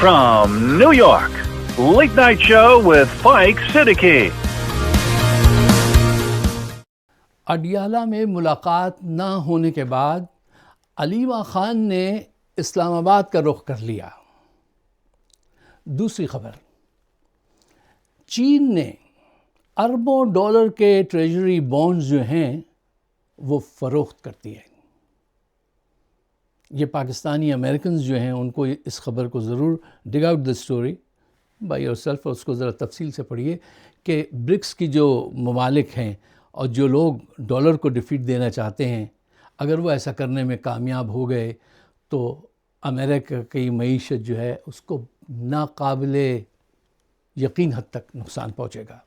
From New York, Late Night Show with Mike Siddiqui. Adiala میں ملاقات نہ ہونے کے بعد علیمہ خان نے اسلام آباد کا رخ کر لیا۔ دوسری خبر، چین نے اربوں ڈالر کے ٹریجری بانڈز جو ہیں وہ فروخت کر دیے۔ یہ پاکستانی امریکنز جو ہیں ان کو اس خبر کو ضرور dig out the story by yourself, اور اس کو ذرا تفصیل سے پڑھیے کہ برکس کی جو ممالک ہیں اور جو لوگ ڈالر کو ڈیفیٹ دینا چاہتے ہیں، اگر وہ ایسا کرنے میں کامیاب ہو گئے تو امریکہ کی معیشت جو ہے اس کو ناقابل یقین حد تک نقصان پہنچے گا۔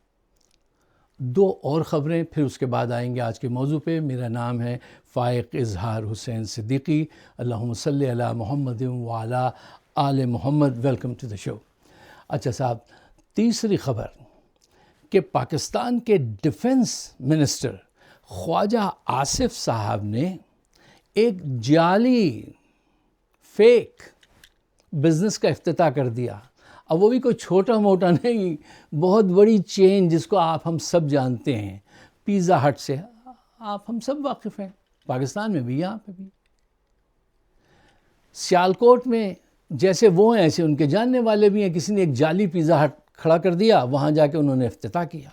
دو اور خبریں پھر اس کے بعد آئیں گے آج کے موضوع پہ۔ میرا نام ہے فائق اظہار حسین صدیقی۔ اللہم صلی علی محمد وعلی آل محمد۔ ویلکم ٹو دا شو۔ اچھا صاحب، تیسری خبر کہ پاکستان کے ڈیفنس منسٹر خواجہ آصف صاحب نے ایک جعلی فیک بزنس کا افتتاح کر دیا، اور وہ بھی کوئی چھوٹا موٹا نہیں، بہت بڑی چین جس کو ہم سب جانتے ہیں، پیزا ہٹ سے ہم سب واقف ہیں، پاکستان میں بھی، یہاں پہ بھی۔ سیالکوٹ میں جیسے وہ ہیں ایسے ان کے جاننے والے بھی ہیں، کسی نے ایک جعلی پیزا ہٹ کھڑا کر دیا، وہاں جا کے انہوں نے افتتاح کیا۔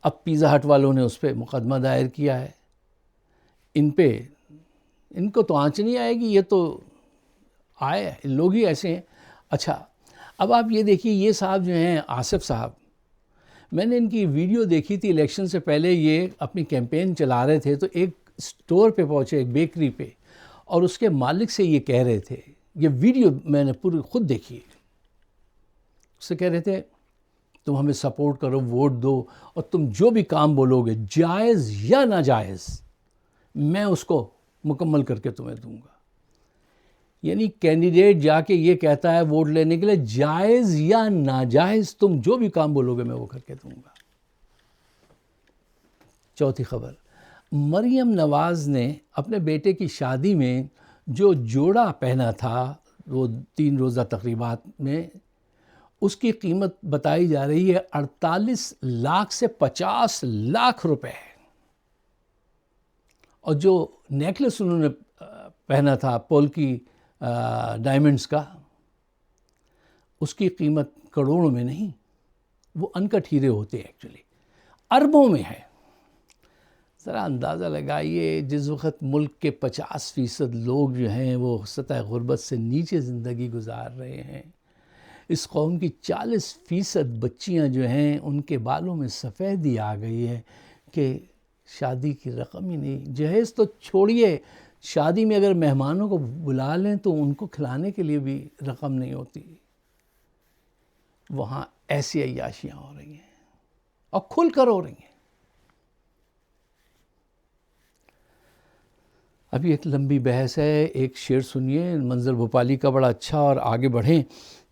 اب پیزا ہٹ والوں نے اس پہ مقدمہ دائر کیا ہے۔ ان کو تو آنچ نہیں آئے گی، یہ تو آئے لوگ ہی ایسے ہیں۔ اچھا، اب آپ یہ دیکھیے، یہ صاحب جو ہیں آصف صاحب، میں نے ان کی ویڈیو دیکھی تھی الیکشن سے پہلے، یہ اپنی کیمپین چلا رہے تھے تو ایک سٹور پہ پہنچے، ایک بیکری پہ، اور اس کے مالک سے یہ کہہ رہے تھے، یہ ویڈیو میں نے پوری خود دیکھی، اس سے کہہ رہے تھے تم ہمیں سپورٹ کرو، ووٹ دو، اور تم جو بھی کام بولو گے جائز یا ناجائز میں اس کو مکمل کر کے تمہیں دوں گا۔ یعنی کینڈیڈیٹ جا کے یہ کہتا ہے ووٹ لینے کے لیے جائز یا ناجائز تم جو بھی کام بولو گے میں وہ کر کے دوں گا۔ چوتھی خبر، مریم نواز نے اپنے بیٹے کی شادی میں جو جوڑا پہنا تھا وہ 3 روزہ تقریبات میں، اس کی قیمت بتائی جا رہی ہے 48 لاکھ سے 50 لاکھ روپے، اور جو نیکلس انہوں نے پہنا تھا پولکی ڈائمنڈز کا، اس کی قیمت کروڑوں میں نہیں، وہ انکٹ ہیرے ہوتے ہیں، ایکچولی اربوں میں ہے۔ ذرا اندازہ لگائیے، جس وقت ملک کے 50% لوگ جو ہیں وہ سطح غربت سے نیچے زندگی گزار رہے ہیں، اس قوم کی 40% بچیاں جو ہیں ان کے بالوں میں سفیدی آ گئی ہے کہ شادی کی رقم ہی نہیں، جہیز تو چھوڑیے، شادی میں اگر مہمانوں کو بلا لیں تو ان کو کھلانے کے لیے بھی رقم نہیں ہوتی۔ وہاں ایسی عیاشیاں ہو رہی ہیں اور کھل کر ہو رہی ہیں۔ ابھی ایک لمبی بحث ہے، ایک شعر سنیے منظر بھوپالی کا بڑا اچھا، اور آگے بڑھیں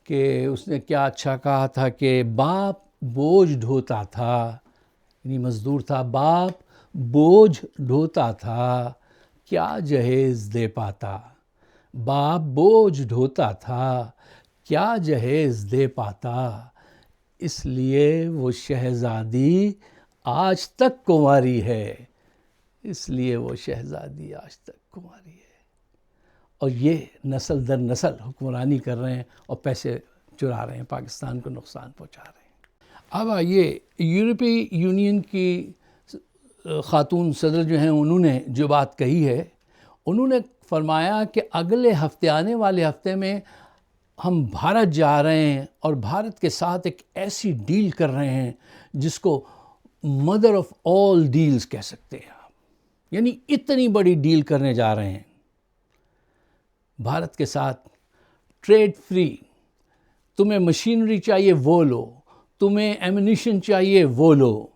کہ اس نے کیا اچھا کہا تھا کہ باپ بوجھ ڈھوتا تھا، یعنی مزدور تھا، باپ بوجھ ڈھوتا تھا کیا جہیز دے پاتا، باپ بوجھ ڈھوتا تھا کیا جہیز دے پاتا، اس لیے وہ شہزادی آج تک کنواری ہے، اس لیے وہ شہزادی آج تک کنواری ہے۔ اور یہ نسل در نسل حکمرانی کر رہے ہیں اور پیسے چرا رہے ہیں، پاکستان کو نقصان پہنچا رہے ہیں۔ اب آئیے، یورپی یونین کی خاتون صدر جو ہیں انہوں نے جو بات کہی ہے، انہوں نے فرمایا کہ اگلے ہفتے، آنے والے ہفتے میں ہم بھارت جا رہے ہیں اور بھارت کے ساتھ ایک ایسی ڈیل کر رہے ہیں جس کو مدر آف آل ڈیلز کہہ سکتے ہیں آپ، یعنی اتنی بڑی ڈیل کرنے جا رہے ہیں بھارت کے ساتھ، ٹریڈ فری، تمہیں مشینری چاہیے وہ لو، تمہیں ایمونیشن چاہیے وہ لو،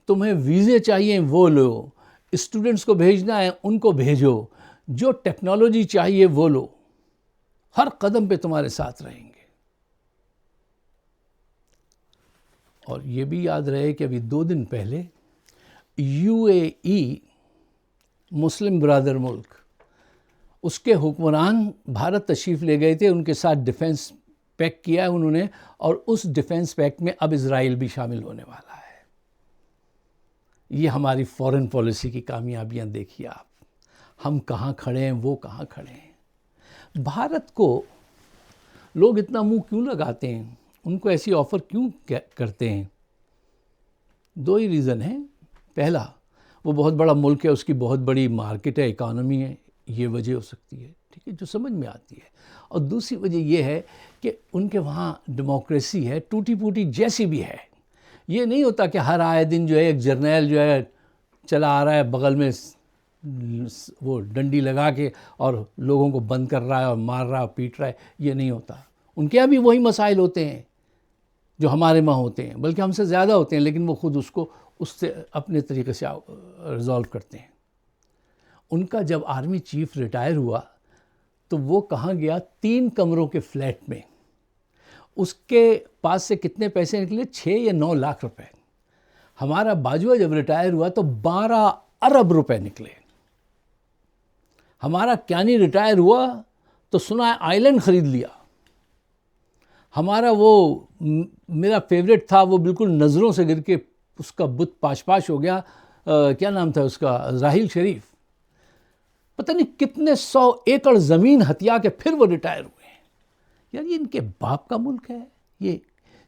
تمہیں ویزے چاہیے وہ لو، اسٹوڈنٹس کو بھیجنا ہے ان کو بھیجو، جو ٹیکنالوجی چاہیے وہ لو، ہر قدم پہ تمہارے ساتھ رہیں گے۔ اور یہ بھی یاد رہے کہ ابھی 2 دن پہلے UAE، مسلم برادر ملک، اس کے حکمران بھارت تشریف لے گئے تھے، ان کے ساتھ ڈیفنس پیکٹ کیا ہے انہوں نے, اور اس ڈیفینس پیکٹ میں اب اسرائیل بھی شامل ہونے والا ہے. یہ ہماری فورن پالیسی کی کامیابیاں دیکھیے آپ, ہم کہاں کھڑے ہیں, وہ کہاں کھڑے ہیں. بھارت کو لوگ اتنا منہ کیوں لگاتے ہیں, ان کو ایسی آفر کیوں کرتے ہیں؟ 2 ہی ریزن ہیں. پہلا, وہ بہت بڑا ملک ہے, اس کی بہت بڑی مارکیٹ ہے, اکانومی ہے, یہ وجہ ہو سکتی ہے, ٹھیک ہے, جو سمجھ میں آتی ہے. اور دوسری وجہ یہ ہے کہ ان کے وہاں ڈیموکریسی ہے, ٹوٹی پوٹی جیسی بھی ہے. یہ نہیں ہوتا کہ ہر آئے دن جو ہے ایک جرنیل جو ہے چلا آ رہا ہے بغل میں وہ ڈنڈی لگا کے اور لوگوں کو بند کر رہا ہے اور مار رہا ہے, پیٹ رہا ہے. یہ نہیں ہوتا. ان کے یہاں بھی وہی مسائل ہوتے ہیں جو ہمارے وہاں ہوتے ہیں, بلکہ ہم سے زیادہ ہوتے ہیں, لیکن وہ خود اس سے اپنے طریقے سے ریزالو کرتے ہیں. ان کا جب آرمی چیف ریٹائر ہوا تو وہ کہاں گیا؟ 3 کمروں کے فلیٹ میں. اس کے پاس سے کتنے پیسے نکلے؟ 6 یا 9 لاکھ روپے. ہمارا باجوہ جب ریٹائر ہوا تو 12 ارب روپے نکلے. ہمارا کیانی ریٹائر ہوا تو سنا ہے آئی لینڈ خرید لیا. ہمارا وہ میرا فیوریٹ تھا, وہ بالکل نظروں سے گر کے اس کا بت پاش ہو گیا. کیا نام تھا اس کا؟ راحیل شریف. پتہ نہیں کتنے 100 ایکڑ زمین ہتھیا کے پھر وہ ریٹائر ہوئے ہیں. یار یہ ان کے باپ کا ملک ہے, یہ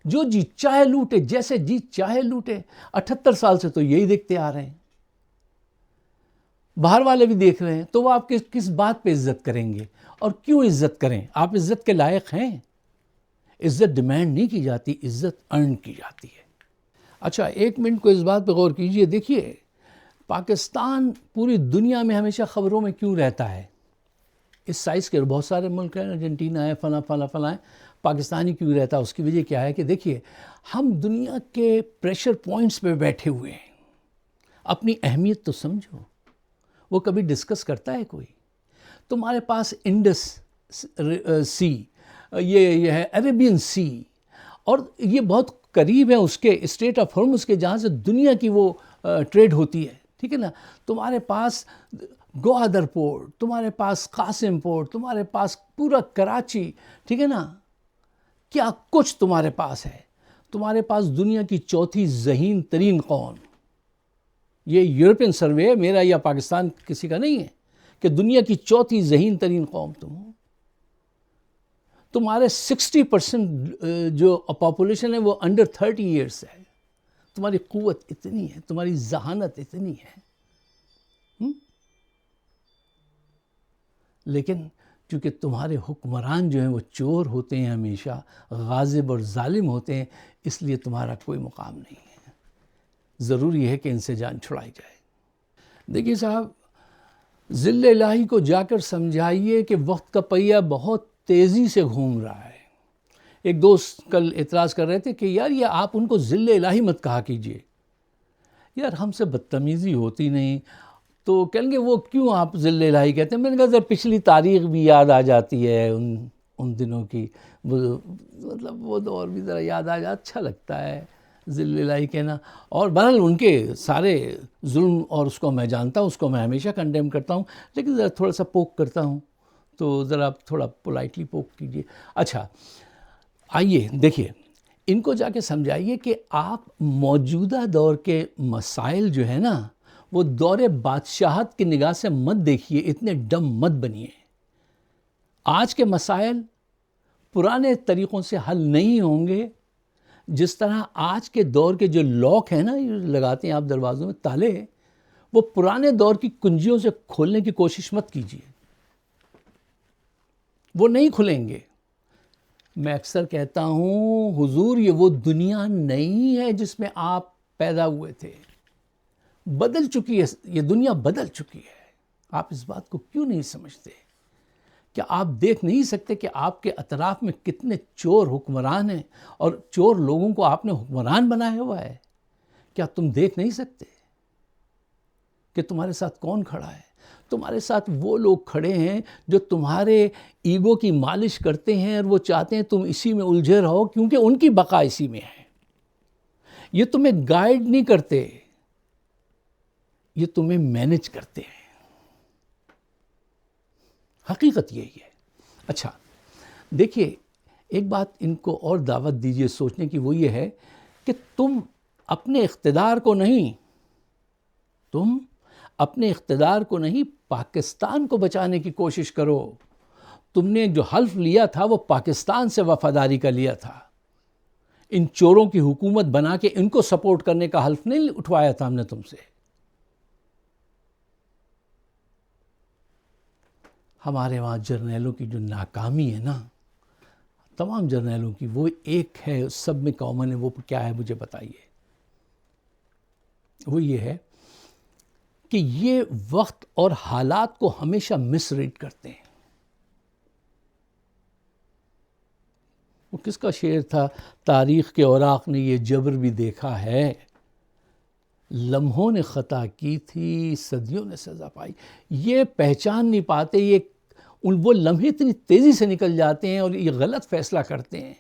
جو جی چاہے لوٹے, جیسے جی چاہے لوٹے. 78 سال سے تو یہی دیکھتے آ رہے ہیں, باہر والے بھی دیکھ رہے ہیں. تو وہ آپ کس بات پہ عزت کریں گے, اور کیوں عزت کریں؟ آپ عزت کے لائق ہیں. عزت ڈیمانڈ نہیں کی جاتی, عزت ارن کی جاتی ہے. اچھا 1 منٹ کو اس بات پہ غور کیجئے. دیکھیے پاکستان پوری دنیا میں ہمیشہ خبروں میں کیوں رہتا ہے؟ اس سائز کے بہت سارے ملک ہیں, ارجنٹینا ہے, فلاں ہیں, پاکستانی کیوں رہتا ہے؟ اس کی وجہ کیا ہے کہ دیکھیے ہم دنیا کے پریشر پوائنٹس پہ بیٹھے ہوئے ہیں. اپنی اہمیت تو سمجھو. وہ کبھی ڈسکس کرتا ہے کوئی؟ تمہارے پاس انڈس سی, یہ ہے عربین سی, اور یہ بہت قریب ہے اس کے اسٹریٹ آف ہارمز کے, جہاں سے دنیا کی وہ ٹریڈ ہوتی ہے, ٹھیک ہے نا. تمہارے پاس گوادر پورٹ, تمہارے پاس قاسم پورٹ, تمہارے پاس پورا کراچی, ٹھیک ہے نا. کیا کچھ تمہارے پاس ہے. تمہارے پاس دنیا کی 4تھی ذہین ترین قوم. یہ یورپین سروے ہے میرا یا پاکستان کسی کا نہیں ہے, کہ دنیا کی 4تھی ذہین ترین قوم تم ہو. تمہارے 60% جو پاپولیشن ہے وہ انڈر 30 ایئرس ہے. تمہاری قوت اتنی ہے, تمہاری ذہانت اتنی ہے. لیکن چونکہ تمہارے حکمران جو ہیں وہ چور ہوتے ہیں, ہمیشہ غاصب اور ظالم ہوتے ہیں, اس لیے تمہارا کوئی مقام نہیں ہے. ضروری ہے کہ ان سے جان چھڑائی جائے. دیکھیے صاحب, ذل الہی کو جا کر سمجھائیے کہ وقت کا پہیہ بہت تیزی سے گھوم رہا ہے. ایک دوست کل اعتراض کر رہے تھے کہ یار یہ آپ ان کو ذل الہی مت کہا کیجئے. یار ہم سے بدتمیزی ہوتی نہیں تو کہیں گے وہ کیوں آپ ذل الہی کہتے ہیں. میں نے کہا ذرا پچھلی تاریخ بھی یاد آ جاتی ہے ان دنوں کی, مطلب وہ دور بھی ذرا یاد آ جاتا, اچھا لگتا ہے ذل الہی کہنا. اور بہرحال ان کے سارے ظلم اور اس کو میں جانتا ہوں, اس کو میں ہمیشہ کنڈیم کرتا ہوں, لیکن ذرا تھوڑا سا پوک کرتا ہوں, تو ذرا تھوڑا پولائٹلی پوک کیجئے. اچھا آئیے دیکھیے, ان کو جا کے سمجھائیے کہ آپ موجودہ دور کے مسائل جو ہے نا وہ دور بادشاہت کی نگاہ سے مت دیکھیے, اتنے ڈم مت بنیے. آج کے مسائل پرانے طریقوں سے حل نہیں ہوں گے. جس طرح آج کے دور کے جو لاک ہیں نا, لگاتے ہیں آپ دروازوں میں تالے, وہ پرانے دور کی کنجیوں سے کھولنے کی کوشش مت کیجیے, وہ نہیں کھلیں گے. میں اکثر کہتا ہوں حضور یہ وہ دنیا نہیں ہے جس میں آپ پیدا ہوئے تھے. بدل چکی ہے یہ دنیا, بدل چکی ہے. آپ اس بات کو کیوں نہیں سمجھتے؟ کیا آپ دیکھ نہیں سکتے کہ آپ کے اطراف میں کتنے چور حکمران ہیں, اور چور لوگوں کو آپ نے حکمران بنایا ہوا ہے؟ کیا تم دیکھ نہیں سکتے کہ تمہارے ساتھ کون کھڑا ہے؟ تمہارے ساتھ وہ لوگ کھڑے ہیں جو تمہارے ایگو کی مالش کرتے ہیں, اور وہ چاہتے ہیں تم اسی میں الجھے رہو, کیونکہ ان کی بقا اسی میں ہے. یہ تمہیں گائیڈ نہیں کرتے, یہ تمہیں مینج کرتے ہیں. حقیقت یہی ہے. اچھا دیکھیے, ایک بات ان کو اور دعوت دیجئے سوچنے کی، وہ یہ ہے کہ تم اپنے اقتدار کو نہیں، پاکستان کو بچانے کی کوشش کرو. تم نے جو حلف لیا تھا وہ پاکستان سے وفاداری کا لیا تھا. ان چوروں کی حکومت بنا کے ان کو سپورٹ کرنے کا حلف نہیں اٹھوایا تھا ہم نے تم سے. ہمارے وہاں جرنیلوں کی جو ناکامی ہے نا، تمام جرنیلوں کی، وہ ایک ہے، سب میں کامن ہے. وہ کیا ہے مجھے بتائیے؟ وہ یہ ہے کہ یہ وقت اور حالات کو ہمیشہ مس ریڈ کرتے ہیں. وہ کس کا شعر تھا؟ تاریخ کے اوراق نے یہ جبر بھی دیکھا ہے، لمحوں نے خطا کی تھی صدیوں نے سزا پائی. یہ پہچان نہیں پاتے، وہ لمحے اتنی تیزی سے نکل جاتے ہیں اور یہ غلط فیصلہ کرتے ہیں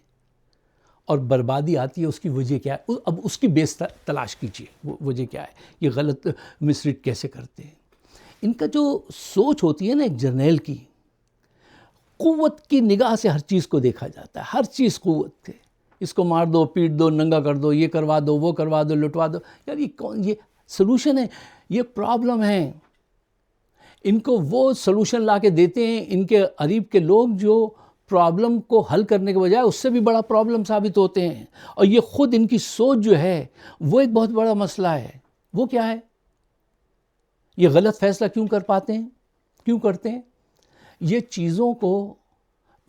اور بربادی آتی ہے. اس کی وجہ کیا ہے؟ اب اس کی بیس تلاش کیجیے، وجہ کیا ہے؟ یہ غلط مسریڈ کیسے کرتے ہیں؟ ان کا جو سوچ ہوتی ہے نا ایک جرنیل کی، قوت کی نگاہ سے ہر چیز کو دیکھا جاتا ہے. ہر چیز قوت تھے. اس کو مار دو، پیٹ دو، ننگا کر دو، یہ کروا دو، وہ کروا دو، لٹوا دو. یار یہ سلوشن ہے؟ یہ پرابلم ہے. ان کو وہ سلوشن لا کے دیتے ہیں ان کے قریب کے لوگ جو پرابلم کو حل کرنے کے بجائے اس سے بھی بڑا پرابلم ثابت ہوتے ہیں. اور یہ خود ان کی سوچ جو ہے وہ ایک بہت بڑا مسئلہ ہے. وہ کیا ہے؟ یہ غلط فیصلہ کیوں کر پاتے ہیں؟ کیوں کرتے ہیں؟ یہ چیزوں کو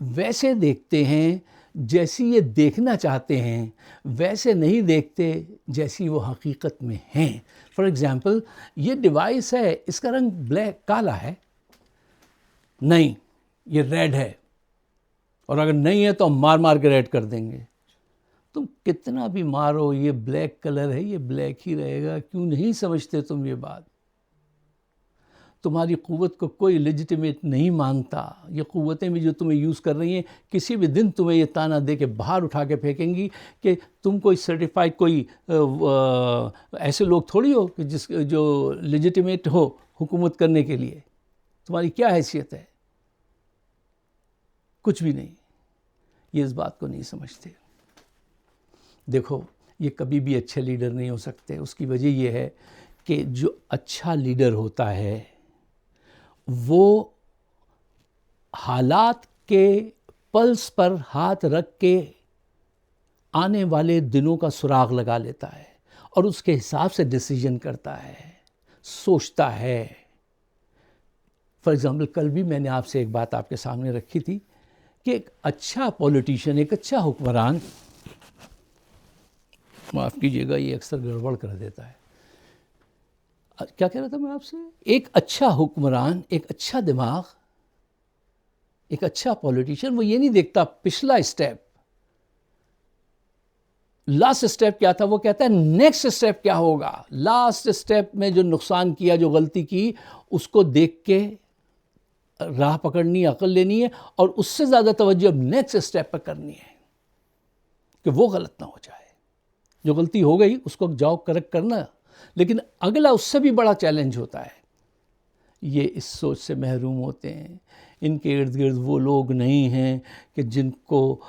ویسے دیکھتے ہیں جیسی یہ دیکھنا چاہتے ہیں، ویسے نہیں دیکھتے جیسی وہ حقیقت میں ہیں. فار ایگزامپل، یہ ڈیوائس ہے، اس کا رنگ بلیک کالا ہے، نہیں یہ ریڈ ہے، اور اگر نہیں ہے تو ہم مار مار کے ریڈ کر دیں گے. تم کتنا بھی مارو، یہ بلیک کلر ہے، یہ بلیک ہی رہے گا. کیوں نہیں سمجھتے تم یہ بات؟ تمہاری قوت کو کوئی لیجیٹیمیٹ نہیں مانتا. یہ قوتیں بھی جو تمہیں یوز کر رہی ہیں، کسی بھی دن تمہیں یہ تانا دے کے باہر اٹھا کے پھینکیں گی کہ تم کوئی سرٹیفائڈ، کوئی ایسے لوگ تھوڑی ہو کہ جو لیجیٹیمیٹ ہو حکومت کرنے کے لیے. تمہاری کیا حیثیت ہے؟ کچھ بھی نہیں. یہ اس بات کو نہیں سمجھتے. دیکھو، یہ کبھی بھی اچھے لیڈر نہیں ہو سکتے. اس کی وجہ یہ ہے کہ جو اچھا لیڈر ہوتا ہے وہ حالات کے پلس پر ہاتھ رکھ کے آنے والے دنوں کا سراغ لگا لیتا ہے اور اس کے حساب سے ڈیسیجن کرتا ہے، سوچتا ہے. فار ایگزامپل، کل بھی میں نے آپ سے ایک بات آپ کے سامنے رکھی تھی کہ ایک اچھا پولیٹیشین، ایک اچھا حکمران، معاف کیجیے گا یہ اکثر گڑبڑ کر دیتا ہے. کیا کہہ رہا تھا میں آپ سے؟ ایک اچھا حکمران، ایک اچھا دماغ، ایک اچھا پولیٹیشین، وہ یہ نہیں دیکھتا پچھلا اسٹیپ، لاسٹ اسٹیپ کیا تھا، وہ کہتا ہے نیکسٹ اسٹیپ کیا ہوگا. لاسٹ اسٹیپ میں جو نقصان کیا، جو غلطی کی، اس کو دیکھ کے راہ پکڑنی، عقل لینی ہے، اور اس سے زیادہ توجہ اب نیکسٹ اسٹیپ پر کرنی ہے کہ وہ غلط نہ ہو جائے. جو غلطی ہو گئی اس کو جاؤ کریکٹ کرنا، لیکن اگلا اس سے بھی بڑا چیلنج ہوتا ہے. یہ اس سوچ سے محروم ہوتے ہیں. ان کے ارد گرد وہ لوگ نہیں ہیں کہ جن کو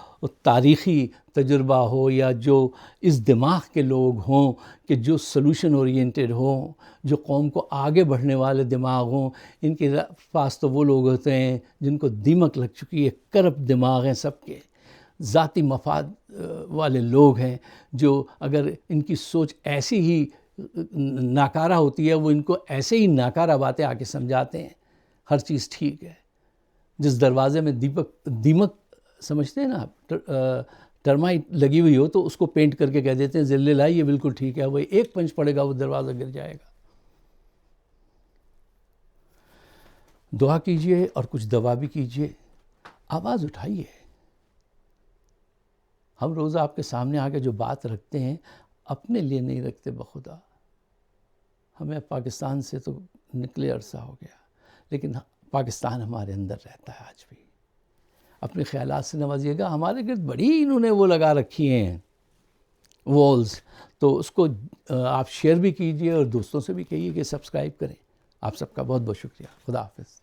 تاریخی تجربہ ہو، یا جو اس دماغ کے لوگ ہوں کہ جو سلوشن اورینٹڈ ہوں، جو قوم کو آگے بڑھنے والے دماغ ہوں. ان کے پاس تو وہ لوگ ہوتے ہیں جن کو دیمک لگ چکی ہے، کرپٹ دماغ ہیں سب کے، ذاتی مفاد والے لوگ ہیں، جو اگر ان کی سوچ ایسی ہی ناکارہ ہوتی ہے، وہ ان کو ایسے ہی ناکارہ باتیں آ کے سمجھاتے ہیں ہر چیز ٹھیک ہے. جس دروازے میں دیمک سمجھتے ہیں نا آپ، ٹرمائٹ لگی ہوئی ہو تو اس کو پینٹ کر کے کہہ دیتے ہیں ذلے لائی یہ بالکل ٹھیک ہے، وہ ایک پنچ پڑے گا وہ دروازہ گر جائے گا. دعا کیجئے اور کچھ دوا بھی کیجئے. آواز اٹھائیے. ہم روزہ آپ کے سامنے آ کے جو بات رکھتے ہیں اپنے لیے نہیں رکھتے بخدا. ہمیں پاکستان سے تو نکلے عرصہ ہو گیا، لیکن پاکستان ہمارے اندر رہتا ہے آج بھی. اپنے خیالات سے نوازیے گا. ہمارے گرد بڑی انہوں نے وہ لگا رکھی ہیں والز، تو اس کو آپ شیئر بھی کیجئے اور دوستوں سے بھی کہیے کہ سبسکرائب کریں. آپ سب کا بہت بہت شکریہ. خدا حافظ.